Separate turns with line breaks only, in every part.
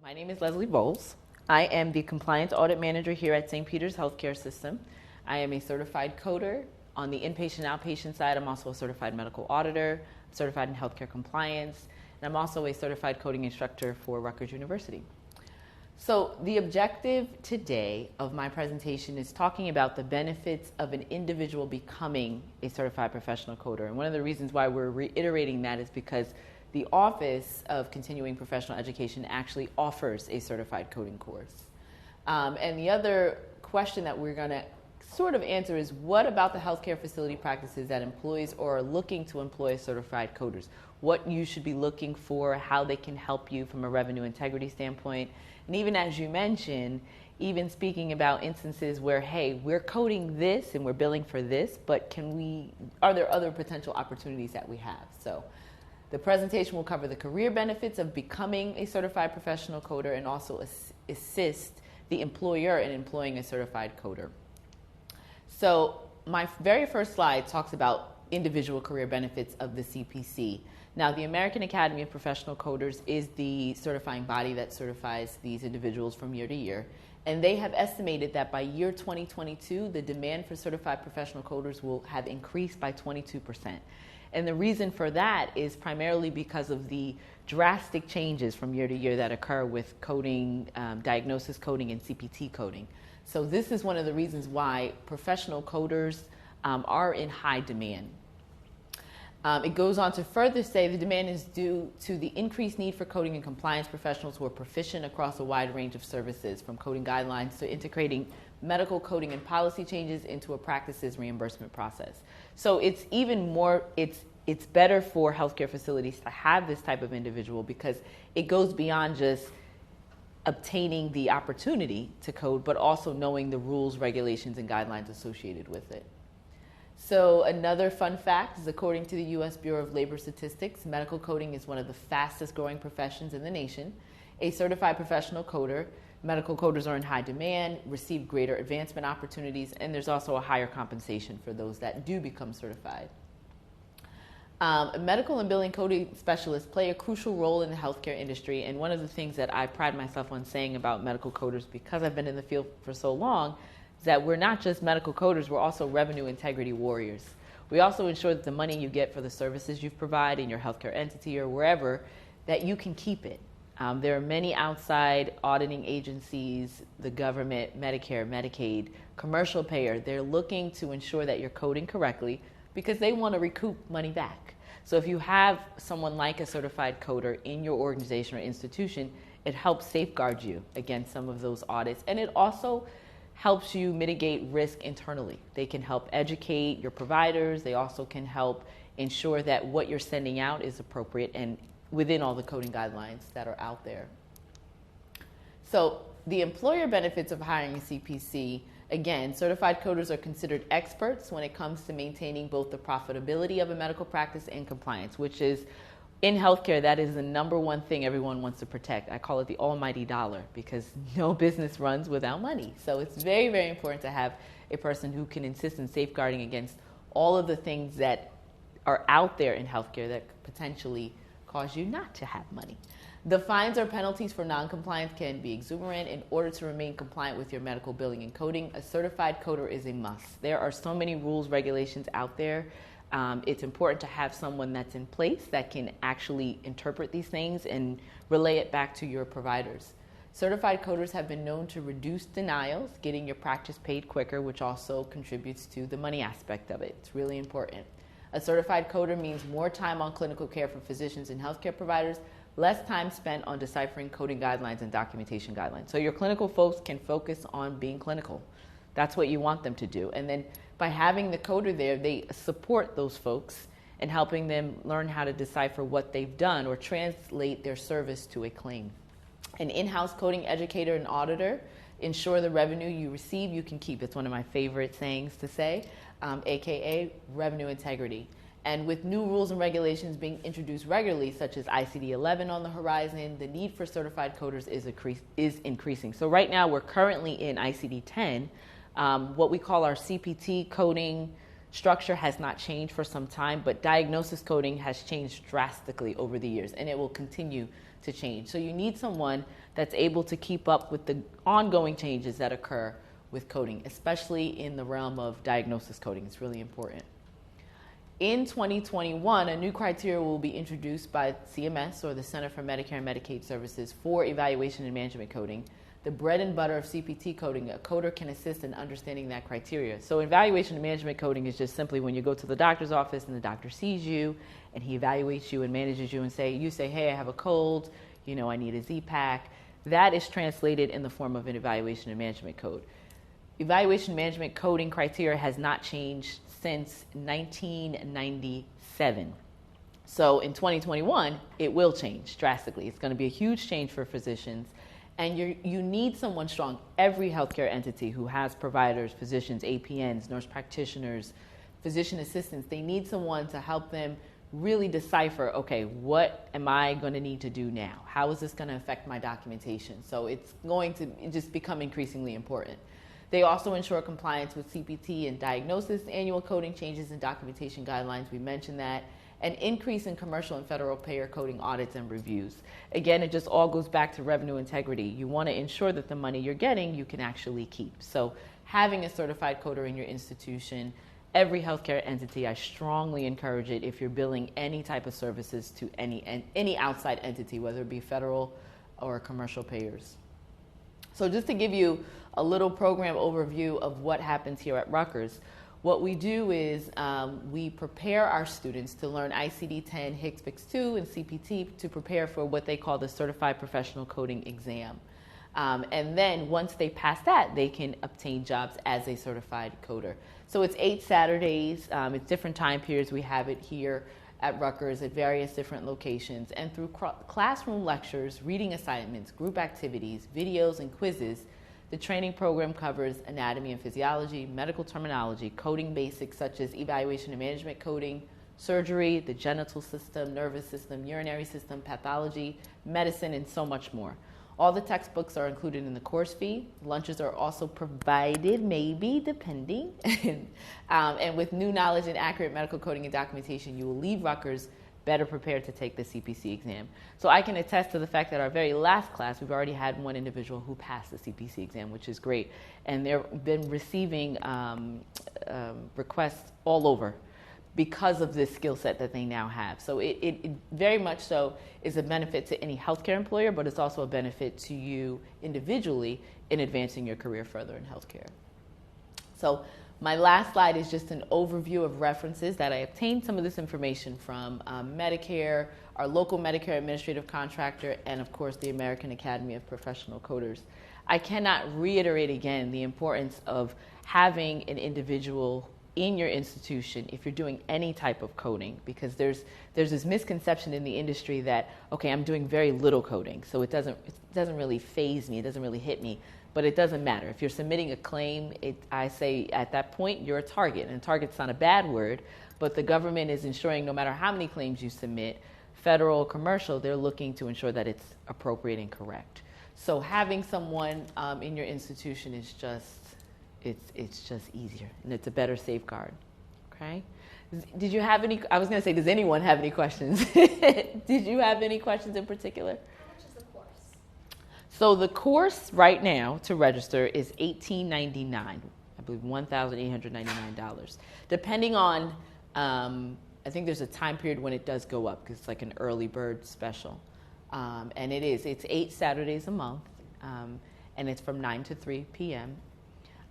My name is Leslie Boles. I am the Compliance Audit Manager here at St. Peter's Healthcare System. I am a certified coder. On the inpatient and outpatient side, I'm also a certified medical auditor, certified in healthcare compliance, and I'm also a certified coding instructor for Rutgers University. So the objective today of my presentation is talking about the benefits of an individual becoming a certified professional coder. And one of the reasons why we're reiterating that is because the Office of Continuing Professional Education actually offers a certified coding course. And the other question that we're going to sort of answer is, what about the healthcare facility practices that employees or are looking to employ certified coders? What you should be looking for, how they can help you from a revenue integrity standpoint. And even as you mentioned, even speaking about instances where, hey, we're coding this and we're billing for this, but are there other potential opportunities that we have? So the presentation will cover the career benefits of becoming a certified professional coder and also assist the employer in employing a certified coder. So my very first slide talks about individual career benefits of the CPC. Now, the American Academy of Professional Coders is the certifying body that certifies these individuals from year to year. And they have estimated that by year 2022, the demand for certified professional coders will have increased by 22%. And the reason for that is primarily because of the drastic changes from year to year that occur with coding, diagnosis coding, and CPT coding. So this is one of the reasons why professional coders are in high demand. It goes on to further say the demand is due to the increased need for coding and compliance professionals who are proficient across a wide range of services, from coding guidelines to integrating medical coding and policy changes into a practice's reimbursement process. So it's even more, it's better for healthcare facilities to have this type of individual because it goes beyond just obtaining the opportunity to code, but also knowing the rules, regulations, and guidelines associated with it. So another fun fact is, according to the U.S. Bureau of Labor Statistics, medical coding is one of the fastest growing professions in the nation. A certified professional coder, medical coders are in high demand, receive greater advancement opportunities, and there's also a higher compensation for those that do become certified. Medical and billing coding specialists play a crucial role in the healthcare industry, and one of the things that I pride myself on saying about medical coders, because I've been in the field for so long, is that we're not just medical coders, we're also revenue integrity warriors. We also ensure that the money you get for the services you've provided in your healthcare entity or wherever, that you can keep it. There are many outside auditing agencies, the government, Medicare, Medicaid, commercial payer. They're looking to ensure that you're coding correctly because they want to recoup money back. So if you have someone like a certified coder in your organization or institution, it helps safeguard you against some of those audits, and it also helps you mitigate risk internally. They can help educate your providers. They also can help ensure that what you're sending out is appropriate and within all the coding guidelines that are out there. So the employer benefits of hiring a CPC, again, certified coders are considered experts when it comes to maintaining both the profitability of a medical practice and compliance, which is, in healthcare, that is the number one thing everyone wants to protect. I call it the almighty dollar because no business runs without money. So it's very, very important to have a person who can insist on safeguarding against all of the things that are out there in healthcare that could potentially cause you not to have money. The fines or penalties for noncompliance can be exuberant. In order to remain compliant with your medical billing and coding, a certified coder is a must. There are so many rules, regulations out there. It's important to have someone that's in place that can actually interpret these things and relay it back to your providers. Certified coders have been known to reduce denials, getting your practice paid quicker, which also contributes to the money aspect of it. It's really important. A certified coder means more time on clinical care for physicians and healthcare providers, less time spent on deciphering coding guidelines and documentation guidelines. So your clinical folks can focus on being clinical. That's what you want them to do. And then by having the coder there, they support those folks and helping them learn how to decipher what they've done or translate their service to a claim. An in-house coding educator and auditor ensure the revenue you receive you can keep. It's one of my favorite sayings to say, aka revenue integrity. And with new rules and regulations being introduced regularly, such as ICD-11 on the horizon, the need for certified coders is increasing. So right now we're currently in ICD-10. What we call our CPT coding structure has not changed for some time, but diagnosis coding has changed drastically over the years, and it will continue to change. So you need someone that's able to keep up with the ongoing changes that occur with coding, especially in the realm of diagnosis coding. It's really important. In 2021, a new criteria will be introduced by CMS, or the Center for Medicare and Medicaid Services, for evaluation and management coding. The bread and butter of CPT coding, a coder can assist in understanding that criteria. So evaluation and management coding is just simply when you go to the doctor's office and the doctor sees you and he evaluates you and manages you and you say, hey, I have a cold, I need a Z-Pack. That is translated in the form of an evaluation and management code. Evaluation management coding criteria has not changed since 1997. So in 2021, it will change drastically. It's going to be a huge change for physicians. And you need someone strong. Every healthcare entity who has providers, physicians, APNs, nurse practitioners, physician assistants, they need someone to help them really decipher, okay, what am I going to need to do now? How is this going to affect my documentation? So it's going to just become increasingly important. They also ensure compliance with CPT and diagnosis, annual coding changes and documentation guidelines. We mentioned that. An increase in commercial and federal payer coding audits and reviews. Again, it just all goes back to revenue integrity. You want to ensure that the money you're getting, you can actually keep. So having a certified coder in your institution, every healthcare entity, I strongly encourage it if you're billing any type of services to any outside entity, whether it be federal or commercial payers. So just to give you a little program overview of what happens here at Rutgers, what we do is we prepare our students to learn ICD-10, HCPCS-2, and CPT to prepare for what they call the Certified Professional Coding Exam. And then once they pass that, they can obtain jobs as a certified coder. So it's 8 Saturdays. It's different time periods. We have it here at Rutgers at various different locations. And through classroom lectures, reading assignments, group activities, videos, and quizzes, the training program covers anatomy and physiology, medical terminology, coding basics such as evaluation and management coding, surgery, the genital system, nervous system, urinary system, pathology, medicine, and so much more. All the textbooks are included in the course fee. Lunches are also provided, maybe, depending. And with new knowledge and accurate medical coding and documentation, you will leave Rutgers better prepared to take the CPC exam. So I can attest to the fact that our very last class, we've already had one individual who passed the CPC exam, which is great. And they've been receiving requests all over because of this skill set that they now have. So it very much so is a benefit to any healthcare employer, but it's also a benefit to you individually in advancing your career further in healthcare. So my last slide is just an overview of references that I obtained some of this information from Medicare, our local Medicare administrative contractor, and of course the American Academy of Professional Coders. I cannot reiterate again the importance of having an individual in your institution if you're doing any type of coding, because there's this misconception in the industry that, okay, I'm doing very little coding, so it doesn't really faze me, it doesn't really hit me. But it doesn't matter. If you're submitting a claim, I say at that point you're a target. And target's not a bad word, but the government is ensuring no matter how many claims you submit, federal or commercial, they're looking to ensure that it's appropriate and correct. So having someone in your institution is it's just easier, and it's a better safeguard. Okay? Did you have any? I was going to say, does anyone have any questions? Did you have any questions in particular? So the course right now to register is $1,899, I believe $1,899. Depending on, I think there's a time period when it does go up because it's like an early bird special. And it's 8 Saturdays a month, and it's from 9 to 3 p.m.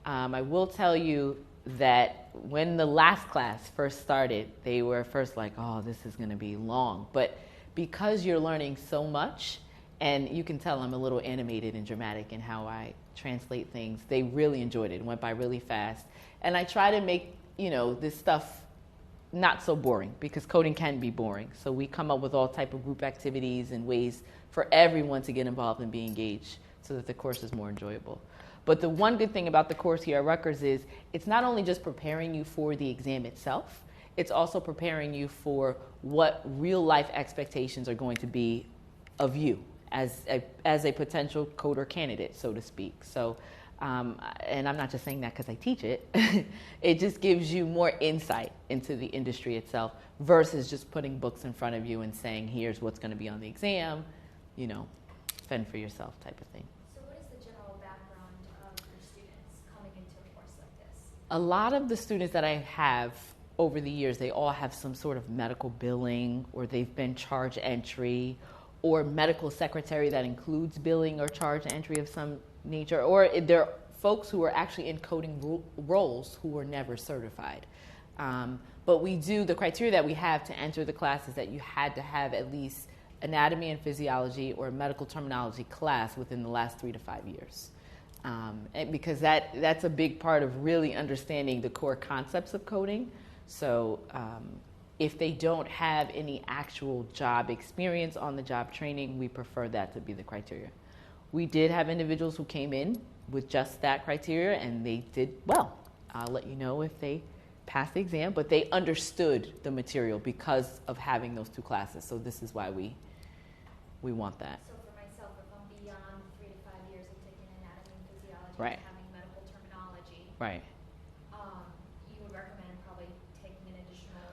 I will tell you that when the last class first started, they were first like, oh, this is going to be long. But because you're learning so much, and you can tell I'm a little animated and dramatic in how I translate things, they really enjoyed it. It went by really fast. And I try to make, this stuff not so boring, because coding can be boring. So we come up with all type of group activities and ways for everyone to get involved and be engaged so that the course is more enjoyable. But the one good thing about the course here at Rutgers is it's not only just preparing you for the exam itself, it's also preparing you for what real life expectations are going to be of you as a potential coder candidate, so to speak. So, and I'm not just saying that because I teach it. It just gives you more insight into the industry itself versus just putting books in front of you and saying, here's what's going to be on the exam. fend for yourself type of thing.
So what is the general background of your students coming into a course like this?
A lot of the students that I have over the years, they all have some sort of medical billing, or they've been charge entry, or medical secretary that includes billing or charge entry of some nature, or they're folks who are actually in coding roles who were never certified. But the criteria that we have to enter the class is that you had to have at least anatomy and physiology or medical terminology class within the last 3 to 5 years. Because that's a big part of really understanding the core concepts of coding. So if they don't have any actual job experience, on the job training, we prefer that to be the criteria. We did have individuals who came in with just that criteria and they did well. I'll let you know if they passed the exam, but they understood the material because of having those 2 classes. So this is why we want that.
So for myself, if I'm beyond 3 to 5 years of taking anatomy and physiology
Right.
and having medical terminology,
Right.
You would recommend probably taking an additional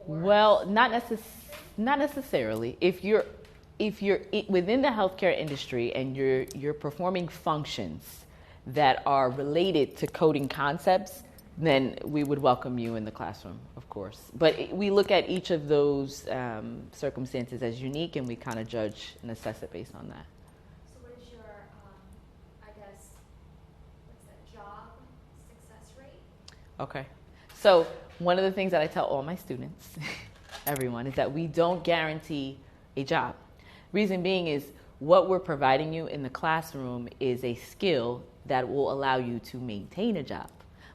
course?
Well, not necessarily. If you're within the healthcare industry and you're performing functions that are related to coding concepts, then we would welcome you in the classroom, of course. But we look at each of those circumstances as unique, and we kind of judge and assess it based on that.
So what is your, job success rate?
Okay. So one of the things that I tell all my students, everyone, is that we don't guarantee a job. Reason being is what we're providing you in the classroom is a skill that will allow you to maintain a job.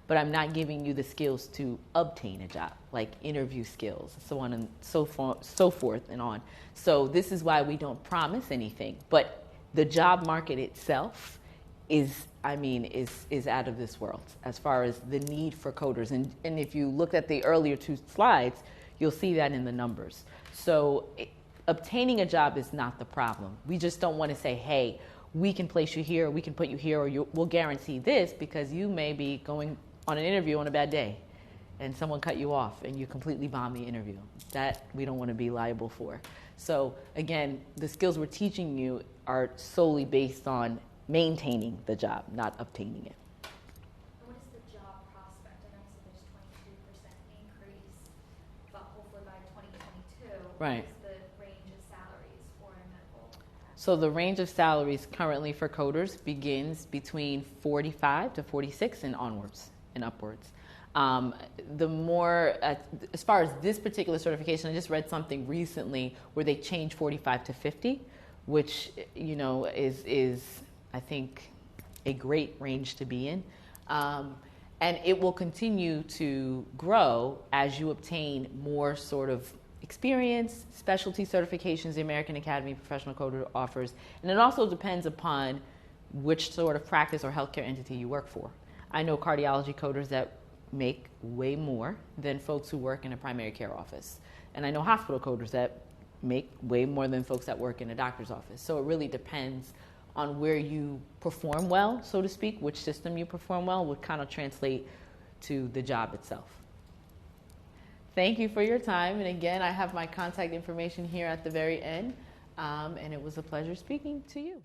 But I'm not giving you the skills to obtain a job, like interview skills, so on and so forth and on. So this is why we don't promise anything. But the job market itself is out of this world as far as the need for coders. And if you look at the earlier 2 slides, you'll see that in the numbers. So obtaining a job is not the problem. We just don't want to say, hey, we can place you here, we can put you here, or we'll guarantee this, because you may be going on an interview on a bad day and someone cut you off and you completely bomb the interview. That we don't want to be liable for. So again, the skills we're teaching you are solely based on maintaining the job, not obtaining it.
And what is the job prospect? I know you said there's 23% increase, but hopefully by 2022,
Right.
what is the range of salaries for a medical?
So the range of salaries currently for coders begins between 45 to 46 and onwards and upwards. The more, as far as this particular certification, I just read something recently where they changed 45 to 50, which, is I think a great range to be in. And it will continue to grow as you obtain more sort of experience, specialty certifications the American Academy of Professional Coder offers. And it also depends upon which sort of practice or healthcare entity you work for. I know cardiology coders that make way more than folks who work in a primary care office. And I know hospital coders that make way more than folks that work in a doctor's office. So it really depends on where you perform well, so to speak, which system you perform well would kind of translate to the job itself. Thank you for your time. And again, I have my contact information here at the very end. And it was a pleasure speaking to you.